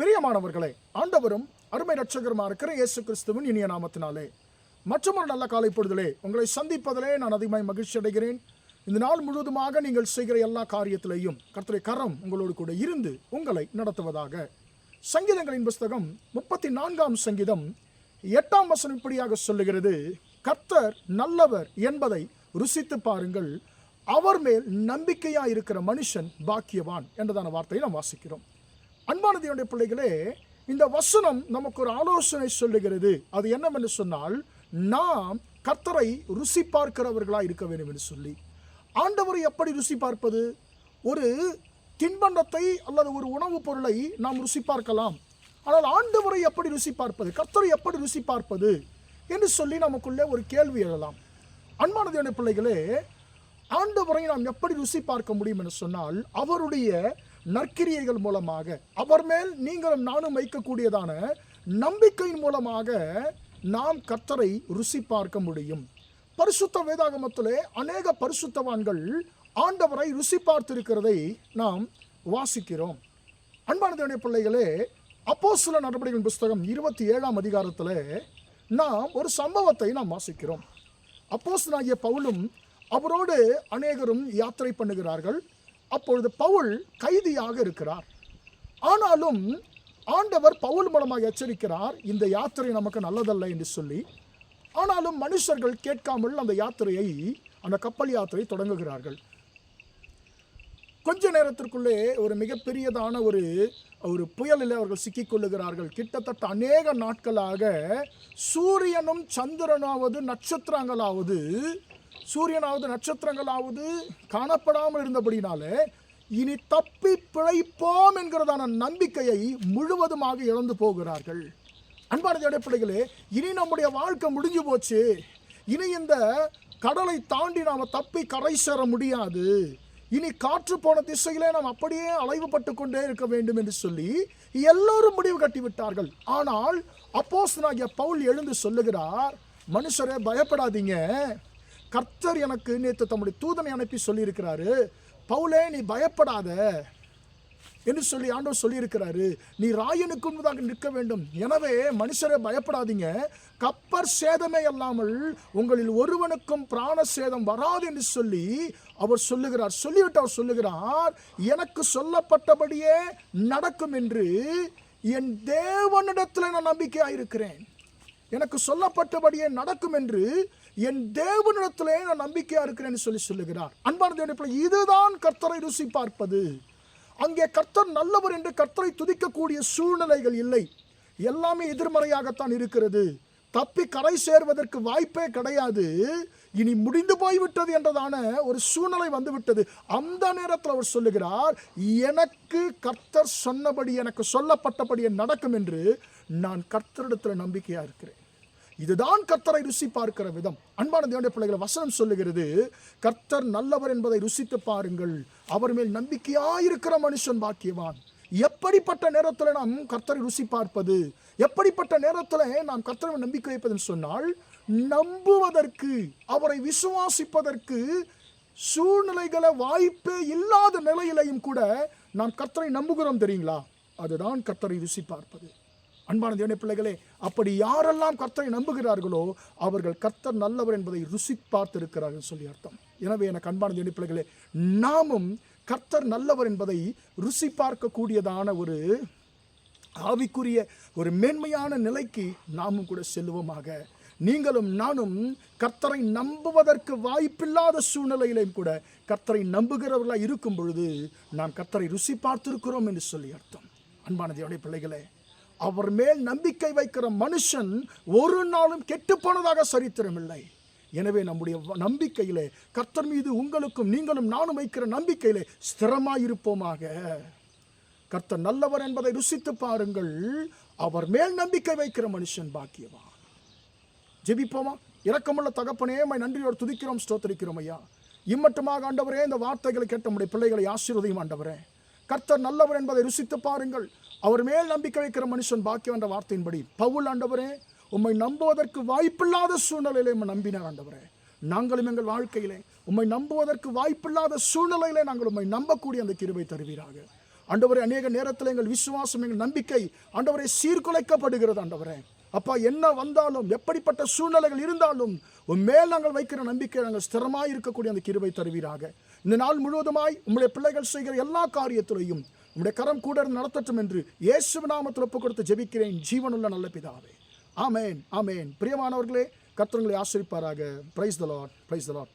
பிரியமானவர்களே, ஆண்டவரும் அருமை இரட்சகருமா இருக்கிற இயேசு கிறிஸ்துவின் இனிய நாமத்தினாலே மற்றொரு நல்ல காலை பொழுதிலே உங்களை சந்திப்பதிலே நான் அதிகமாக மகிழ்ச்சி அடைகிறேன். இந்த நாள் முழுவதுமாக நீங்கள் செய்கிற எல்லா காரியத்திலேயும் கர்த்தருடைய கரம் உங்களோடு கூட இருந்து உங்களை நடத்துவதாக. சங்கீதங்களின் புஸ்தகம் 34 சங்கீதம் 8 வசனம் இப்படியாக சொல்லுகிறது, கர்த்தர் நல்லவர் என்பதை ருசித்து பாருங்கள், அவர் மேல் நம்பிக்கையாக இருக்கிற மனுஷன் பாக்கியவான் என்றதான வார்த்தையை நாம் வாசிக்கிறோம். அன்பான தேவனுடைய பிள்ளைகளே, இந்த வசனம் நமக்கு ஒரு ஆலோசனை சொல்லுகிறது. அது என்னவென்று சொன்னால், நாம் கர்த்தரை ருசி பார்க்கிறவர்களாக இருக்க வேண்டும் என்று சொல்லி. ஆண்டவரை எப்படி ருசி பார்ப்பது? ஒரு தின்பண்டத்தை அல்லது ஒரு உணவுப் பொருளை நாம் ருசி பார்க்கலாம். ஆனால் ஆண்டவரை எப்படி ருசி பார்ப்பது, கர்த்தரை எப்படி ருசி பார்ப்பது என்று சொல்லி நமக்குள்ளே ஒரு கேள்வி எழலாம். அன்பான தேவனுடைய பிள்ளைகளே, ஆண்டவரை நாம் எப்படி ருசி பார்க்க முடியும் என்று சொன்னால், அவருடைய நற்கிரியைகள் மூலமாக, அவர் மேல் நீங்களும் நானும் வைக்கக்கூடியதான நம்பிக்கையின் மூலமாக நாம் கர்த்தரை ருசி பார்க்க முடியும். பரிசுத்த வேதாகமத்திலே அநேக பரிசுத்தவான்கள் ஆண்டவரை ருசி பார்த்திருக்கிறதை நாம் வாசிக்கிறோம். அன்பான தேவனுடைய பிள்ளைகளே, அப்போஸ்தலர் நடபடிகளின் புஸ்தகம் 27 அதிகாரத்தில் நாம் ஒரு சம்பவத்தை நாம் வாசிக்கிறோம். அப்போஸ்தலனாகிய பவுலும் அவரோடு அநேகரும் யாத்திரை பண்ணுகிறார்கள். அப்பொழுது பவுல் கைதியாக இருக்கிறார். ஆனாலும் ஆண்டவர் பவுல் மூலமாக எச்சரிக்கிறார், இந்த யாத்திரை நமக்கு நல்லதல்ல என்று சொல்லி. ஆனாலும் மனுஷர்கள் கேட்காமல் அந்த யாத்திரையை, அந்த கப்பல் யாத்திரை தொடங்குகிறார்கள். கொஞ்ச நேரத்திற்குள்ளே ஒரு மிகப்பெரியதான ஒரு புயலில் அவர்கள் சிக்கிக்கொள்ளுகிறார்கள். கிட்டத்தட்ட அநேக நாட்களாக சூரியனும் சந்திரனாவது நட்சத்திரங்களாவது காணப்படாமல் இருந்தபடினாலே இனி தப்பி பிழைப்போம் என்கிறதான நம்பிக்கையை முழுவதுமாக இழந்து போகிறார்கள். அன்பான தேவனுடைய பிள்ளைகளே, இனி நம்முடைய வாழ்க்கை முடிஞ்சு போச்சு, இனி இந்த கடலை தாண்டி நாம் தப்பி கரை சேர முடியாது, இனி காற்று போன திசையிலே நாம் அப்படியே அலைவுபட்டு கொண்டே இருக்க வேண்டும் என்று சொல்லி எல்லோரும் முடிவு கட்டிவிட்டார்கள். ஆனால் அப்போஸ்தலனாகிய பவுல் எழுந்து சொல்லுகிறார், மனுஷரே பயப்படாதீங்க, கர்த்தர் எனக்கு நேற்று தம்முடைய தூதனை அனுப்பி சொல்லியிருக்கிறாரு, பவுலே நீ பயப்படாத என்று சொல்லி ஆண்டவர் சொல்லியிருக்கிறாரு, நீ ராயனுக்கு முன்பதாக நிற்க வேண்டும். எனவே மனுஷரே பயப்படாதீங்க, கப்பற் சேதமே அல்லாமல் உங்களில் ஒருவனுக்கும் பிராண சேதம் வராது என்று சொல்லி அவர் சொல்லுகிறார். சொல்லிவிட்டு அவர் சொல்லுகிறார், எனக்கு சொல்லப்பட்டபடியே நடக்கும் என்று என் தேவனிடத்தில் நான் நம்பிக்கையாக இருக்கிறேன். எனக்கு சொல்லப்பட்டபடியே நடக்கும் என்று என் தேவனிடத்திலே நான் நம்பிக்கையா இருக்கிறேன் சொல்லி சொல்லுகிறார். அன்பான தேவனே, இதுதான் கர்த்தரை ருசி பார்ப்பது. அங்கே கர்த்தர் நல்லவர் என்று கர்த்தரை துதிக்கக்கூடிய சூழ்நிலைகள் இல்லை, எல்லாமே எதிர்மறையாகத்தான் இருக்கிறது. தப்பி கரை சேர்வதற்கு வாய்ப்பே கிடையாது, இனி முடிந்து போய்விட்டது என்றதான ஒரு சூழ்நிலை வந்துவிட்டது. அந்த நேரத்தில் அவர் சொல்லுகிறார், எனக்கு கர்த்தர் சொன்னபடி, எனக்கு சொல்லப்பட்டபடியே நடக்கும் என்று நான் கர்த்தரிடத்தில் நம்பிக்கையா இருக்கிறேன். இதுதான் கர்த்தரை ருசி பார்க்கிற விதம். அன்பான தேவனுடைய பிள்ளைகளை, வசனம் சொல்லுகிறது, கர்த்தர் நல்லவர் என்பதை ருசித்து பாருங்கள், அவர் மேல் நம்பிக்கையாயிருக்கிற மனுஷன் பாக்கியவான். எப்படிப்பட்ட நேரத்தில் நாம் கர்த்தரை ருசி பார்ப்பது, எப்படிப்பட்ட நேரத்தில் நாம் கர்த்தரை நம்பிக்கை வைப்பதுன்னு சொன்னால், நம்புவதற்கு, அவரை விசுவாசிப்பதற்கு சூழ்நிலைகளை வாய்ப்பே இல்லாத நிலையிலையும் கூட நாம் கர்த்தரை நம்புகிறோம் தெரியுங்களா? அதுதான் கர்த்தரை ருசி பார்ப்பது. அன்பான தேவனுடைய பிள்ளைகளே, அப்படி யாரெல்லாம் கர்த்தரை நம்புகிறார்களோ அவர்கள் கர்த்தர் நல்லவர் என்பதை ருசி பார்த்திருக்கிறார்கள் சொல்லி அர்த்தம். எனவே எனக்கு அன்பான தேவனுடைய பிள்ளைகளே, நாமும் கர்த்தர் நல்லவர் என்பதை ருசி பார்க்கக்கூடியதான ஒரு ஆவிக்குரிய ஒரு மேன்மையான நிலைக்கு நாமும் கூட செல்லுவோமாக. நீங்களும் நானும் கர்த்தரை நம்புவதற்கு வாய்ப்பில்லாத சூழ்நிலையிலையும் கூட கர்த்தரை நம்புகிறவர்களாக இருக்கும் பொழுது நாம் கர்த்தரை ருசி பார்த்திருக்கிறோம் என்று சொல்லி அர்த்தம். அன்பான தேவனுடைய பிள்ளைகளே, அவர் மேல் நம்பிக்கை வைக்கிற மனுஷன் ஒரு நாளும் கெட்டு போனதாக சரித்திரமில்லை. எனவே நம்முடைய நம்பிக்கையிலே, கர்த்தர் மீது உங்களுக்கும் நீங்களும் நானும் வைக்கிற நம்பிக்கையிலே ஸ்திரமாயிருப்போமாக. கர்த்தர் நல்லவர் என்பதை ருசித்து பாருங்கள், அவர் மேல் நம்பிக்கை வைக்கிற மனுஷன் பாக்கியவான். ஜெபிப்போமா? இரக்கமுள்ள தகப்பனே, நன்றியோடு துதிக்கிறோம், ஸ்தோத்திரிக்கிறோம் ஐயா. இம்மட்டுமாக ஆண்டவரே, இந்த வார்த்தைகளை கேட்ட நம்முடைய பிள்ளைகளை ஆசீர்வதியும் ஆண்டவரே. கர்த்தர் நல்லவர் என்பதை ருசித்து பாருங்கள், அவர் மேல் நம்பிக்கை வைக்கிற மனுஷன் பாக்கியம் என்ற வார்த்தையின்படி பவுல் ஆண்டவரே, உம்மை நம்புவதற்கு வாய்ப்பில்லாத சூழ்நிலையிலே நம்பினார் ஆண்டவரே. நாங்களும் எங்கள் வாழ்க்கையிலே உம்மை நம்புவதற்கு வாய்ப்பில்லாத சூழ்நிலையிலே நாங்கள் உம்மை நம்பக்கூடிய அந்த கிருபை தருவீராக. ஆண்டவரே, அநேக நேரத்தில் எங்கள் விசுவாசம், எங்கள் நம்பிக்கை ஆண்டவரே சீர்குலைக்கப்படுகிறது. ஆண்டவரே அப்பா, என்ன வந்தாலும், எப்படிப்பட்ட சூழ்நிலைகள் இருந்தாலும் மேல் நாங்கள் வைக்கிற நம்பிக்கை நாங்கள் ஸ்திரமாய் இருக்கக்கூடிய அந்த கிருபை தருவீராக. இந்த நாள் முழுவதுமாய் உம்முடைய பிள்ளைகள் செய்கிற எல்லா காரியத்திலையும் உம்முடைய கரம் கூட இருந்து நடத்தட்டும் என்று இயேசு நாமத்தில் ஒப்புக் கொடுத்து ஜெபிக்கிறேன் ஜீவனுள்ள நல்ல பிதாவே. ஆமேன், ஆமேன். பிரியமானவர்களே, கர்த்தர் உங்களை ஆசீர்வதிப்பாராக. Praise the Lord, praise the Lord.